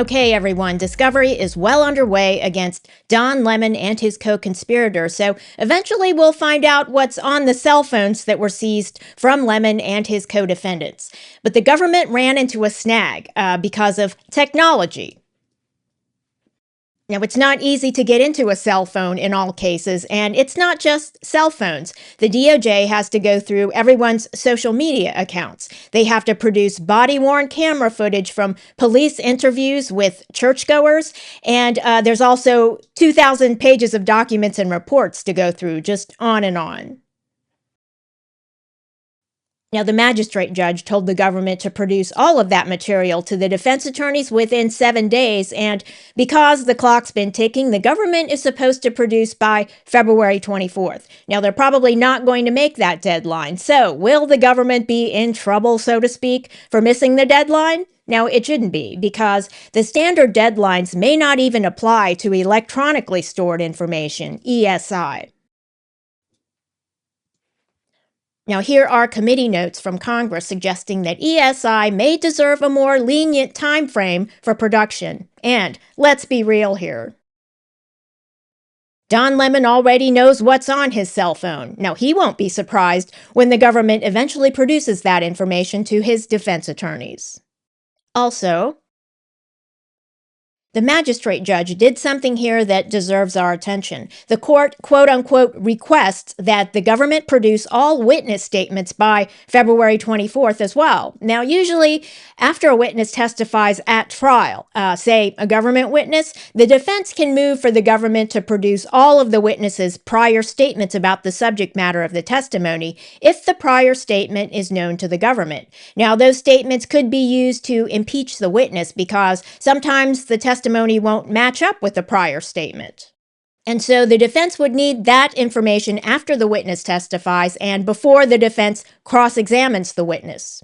Okay, everyone, discovery is well underway against Don Lemon and his co-conspirators. So eventually we'll find out what's on the cell phones that were seized from Lemon and his co-defendants. But the government ran into a snag because of technology. Now, it's not easy to get into a cell phone in all cases, and it's not just cell phones. The DOJ has to go through everyone's social media accounts. They have to produce body-worn camera footage from police interviews with churchgoers, and there's also 2,000 pages of documents and reports to go through, just on and on. Now, the magistrate judge told the government to produce all of that material to the defense attorneys within 7 days, and because the clock's been ticking, the government is supposed to produce by February 24th. Now, they're probably not going to make that deadline, so will the government be in trouble, so to speak, for missing the deadline? Now, it shouldn't be, because the standard deadlines may not even apply to electronically stored information, ESI. Now, here are committee notes from Congress suggesting that ESI may deserve a more lenient time frame for production. And let's be real here. Don Lemon already knows what's on his cell phone. Now, he won't be surprised when the government eventually produces that information to his defense attorneys. Also, the magistrate judge did something here that deserves our attention. The court, quote unquote, requests that the government produce all witness statements by February 24th as well. Now, usually after a witness testifies at trial, say a government witness, the defense can move for the government to produce all of the witnesses' prior statements about the subject matter of the testimony if the prior statement is known to the government. Now, those statements could be used to impeach the witness because sometimes the testimony won't match up with the prior statement. And so the defense would need that information after the witness testifies and before the defense cross-examines the witness.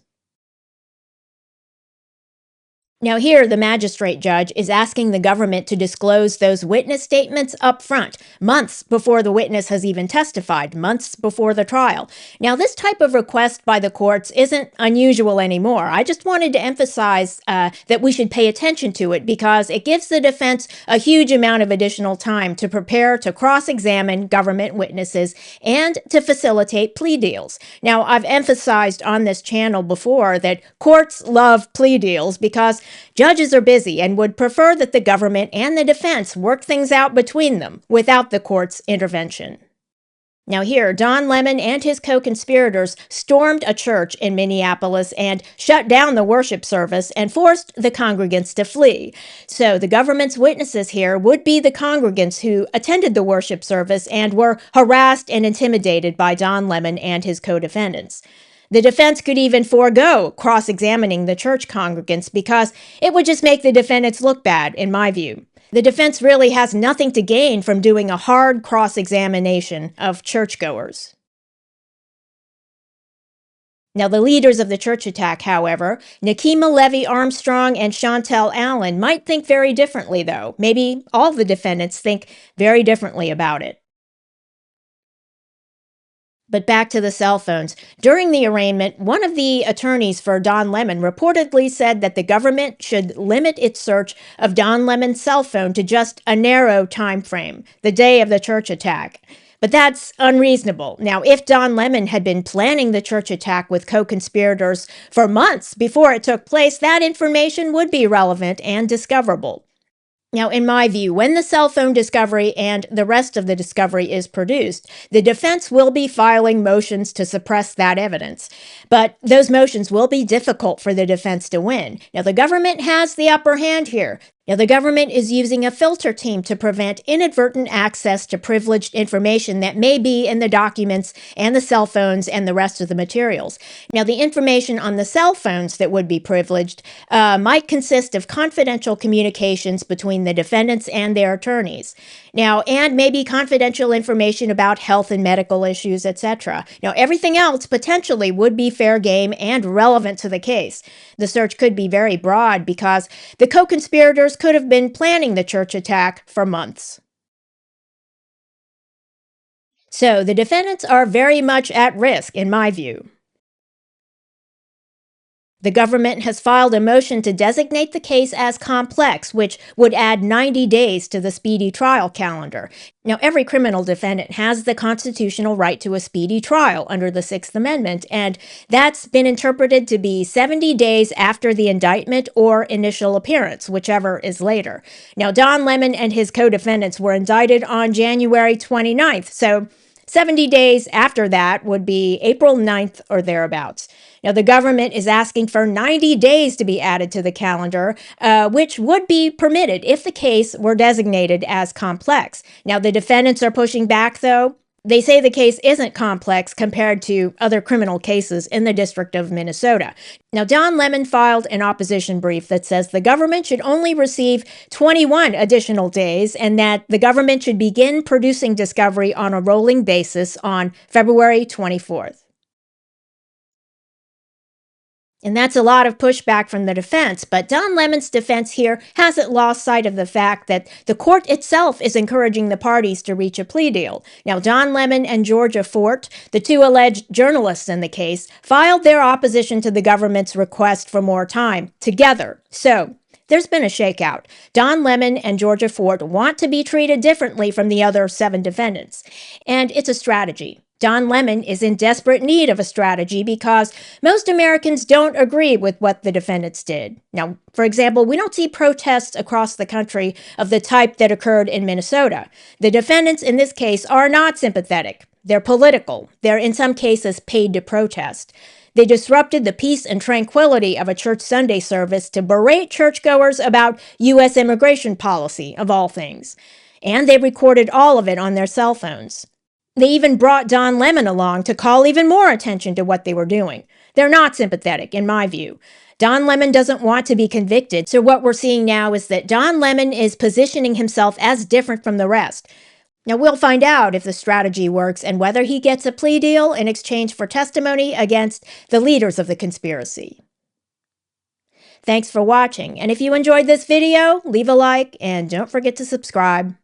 Now here, the magistrate judge is asking the government to disclose those witness statements up front, months before the witness has even testified, months before the trial. Now, this type of request by the courts isn't unusual anymore. I just wanted to emphasize that we should pay attention to it because it gives the defense a huge amount of additional time to prepare to cross-examine government witnesses and to facilitate plea deals. Now, I've emphasized on this channel before that courts love plea deals because judges are busy and would prefer that the government and the defense work things out between them without the court's intervention. Now here, Don Lemon and his co-conspirators stormed a church in Minneapolis and shut down the worship service and forced the congregants to flee. So the government's witnesses here would be the congregants who attended the worship service and were harassed and intimidated by Don Lemon and his co-defendants. The defense could even forego cross-examining the church congregants because it would just make the defendants look bad, in my view. The defense really has nothing to gain from doing a hard cross-examination of churchgoers. Now, the leaders of the church attack, however, Nikema Levy Armstrong and Chantel Allen, might think very differently, though. Maybe all the defendants think very differently about it. But back to the cell phones. During the arraignment, one of the attorneys for Don Lemon reportedly said that the government should limit its search of Don Lemon's cell phone to just a narrow time frame, the day of the church attack. But that's unreasonable. Now, if Don Lemon had been planning the church attack with co-conspirators for months before it took place, that information would be relevant and discoverable. Now, in my view, when the cell phone discovery and the rest of the discovery is produced, the defense will be filing motions to suppress that evidence. But those motions will be difficult for the defense to win. Now, the government has the upper hand here. Now, the government is using a filter team to prevent inadvertent access to privileged information that may be in the documents and the cell phones and the rest of the materials. Now, the information on the cell phones that would be privileged might consist of confidential communications between the defendants and their attorneys. Now, and maybe confidential information about health and medical issues, etc. Now, everything else potentially would be fair game and relevant to the case. The search could be very broad because the co-conspirators could have been planning the church attack for months. So the defendants are very much at risk, in my view. The government has filed a motion to designate the case as complex, which would add 90 days to the speedy trial calendar. Now, every criminal defendant has the constitutional right to a speedy trial under the Sixth Amendment, and that's been interpreted to be 70 days after the indictment or initial appearance, whichever is later. Now, Don Lemon and his co-defendants were indicted on January 29th, so 70 days after that would be April 9th or thereabouts. Now, the government is asking for 90 days to be added to the calendar, which would be permitted if the case were designated as complex. Now, the defendants are pushing back, though. They say the case isn't complex compared to other criminal cases in the District of Minnesota. Now, Don Lemon filed an opposition brief that says the government should only receive 21 additional days and that the government should begin producing discovery on a rolling basis on February 24th. And that's a lot of pushback from the defense, but Don Lemon's defense here hasn't lost sight of the fact that the court itself is encouraging the parties to reach a plea deal. Now, Don Lemon and Georgia Fort, the two alleged journalists in the case, filed their opposition to the government's request for more time together. So, there's been a shakeout. Don Lemon and Georgia Fort want to be treated differently from the other 7 defendants, and it's a strategy. Don Lemon is in desperate need of a strategy because most Americans don't agree with what the defendants did. Now, for example, we don't see protests across the country of the type that occurred in Minnesota. The defendants in this case are not sympathetic. They're political. They're in some cases paid to protest. They disrupted the peace and tranquility of a church Sunday service to berate churchgoers about U.S. immigration policy, of all things. And they recorded all of it on their cell phones. They even brought Don Lemon along to call even more attention to what they were doing. They're not sympathetic, in my view. Don Lemon doesn't want to be convicted, so what we're seeing now is that Don Lemon is positioning himself as different from the rest. Now, we'll find out if the strategy works and whether he gets a plea deal in exchange for testimony against the leaders of the conspiracy. Thanks for watching, and if you enjoyed this video, leave a like and don't forget to subscribe.